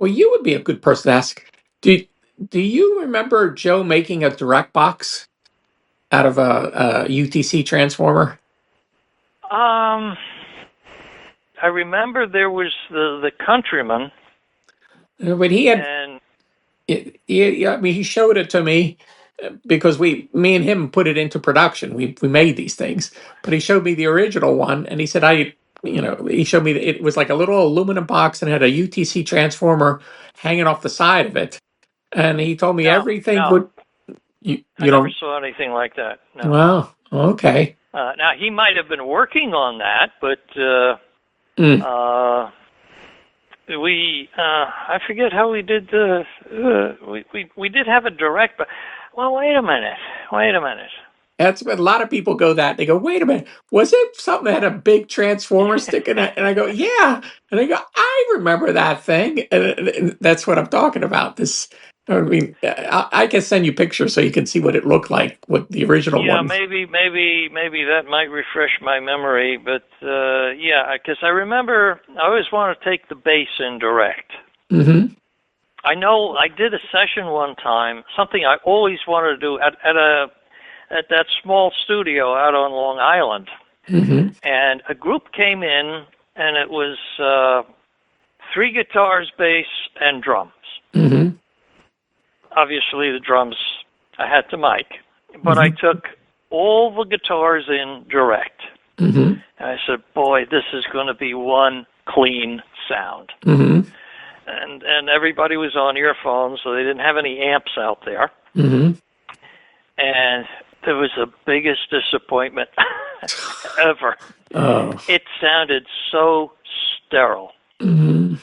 Well, you would be a good person to ask. Do Do you remember Joe making a direct box out of a UTC transformer? Um, I remember there was the Countryman, But he had, and I mean, he showed it to me because me and him put it into production. We made these things, but he showed me the original one, and he said, he showed me that it was like a little aluminum box and had a UTC transformer hanging off the side of it, and he told me no, everything no, would. I You never don't. saw anything like that. No. Wow. Okay. Now he might have been working on that, but Mm. uh, I forget how we did the we did have a direct, but well, wait a minute. That's what a lot of people go that they go, wait a minute, was it something that had a big transformer stick in it? And I go, yeah. And they go, I remember that thing. And that's what I'm talking about. I mean, I can send you pictures so you can see what it looked like, what the original Yeah, one. maybe that might refresh my memory, but yeah, because I remember I always want to take the bass in direct. Mm-hmm. I know I did a session one time, something I always wanted to do at that small studio out on Long Island, Mm-hmm. and a group came in, and it was three guitars, bass, and drums. Mm-hmm. Obviously, the drums I had to mic, but I Mm-hmm. took all the guitars in direct. Mm-hmm. And I said, boy, this is going to be one clean sound. Mm-hmm. And everybody was on earphones, so they didn't have any amps out there. Mm-hmm. And it was the biggest disappointment ever. Oh. It sounded so sterile Mm-hmm.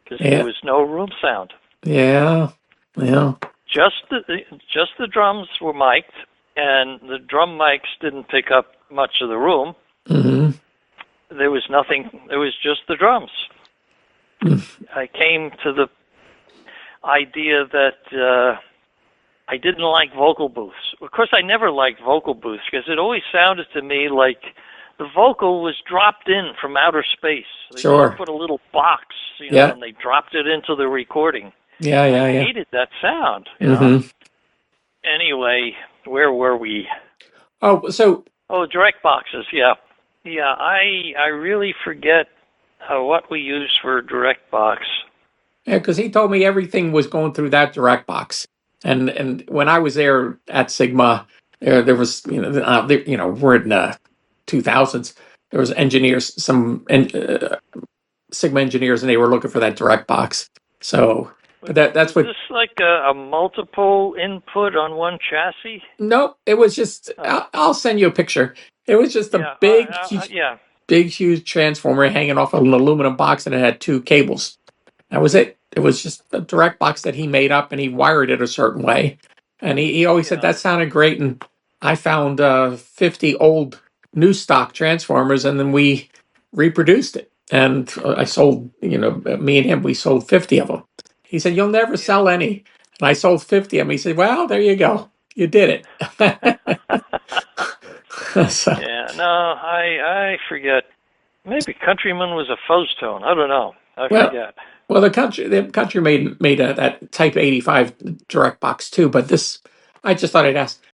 because there Yeah. was no room sound. Yeah. Yeah. Just the drums were mic'd, and the drum mics didn't pick up much of the room. Mm-hmm. There was nothing. It was just the drums. Mm-hmm. I came to the idea that I didn't like vocal booths. Of course, I never liked vocal booths because it always sounded to me like the vocal was dropped in from outer space. They just Sure. put a little box, Yeah. and they dropped it into the recording. Yeah. I Yeah. Yeah. hated that sound. Mm-hmm. Anyway, where were we? Oh, so Oh, direct boxes. Yeah, yeah. I really forget what we use for direct box. yeah, because he told me everything was going through that direct box, and when I was there at Sigma, there was we're in the 2000s. There was engineers, Sigma engineers, and they were looking for that direct box. So, but that's Was what. this like a multiple input on one chassis? Nope, it was just. Oh, I'll send you a picture. It was just a yeah, yeah. big, huge transformer hanging off of an aluminum box, and it had two cables. That was it. It was just a direct box that he made up and he wired it a certain way. And he always said Yeah. that sounded great. And I found 50 old new stock transformers and then we reproduced it. And I sold, me and him, we sold 50 of them. He said, you'll never Yeah. sell any. And I sold 50 of them. He said, well, there you go. You did it. So, Yeah. No, I forget. Maybe Countryman was a faux tone. I don't know. I well, forget. Well, the country made that Type 85 direct box too, but this I just thought I'd ask.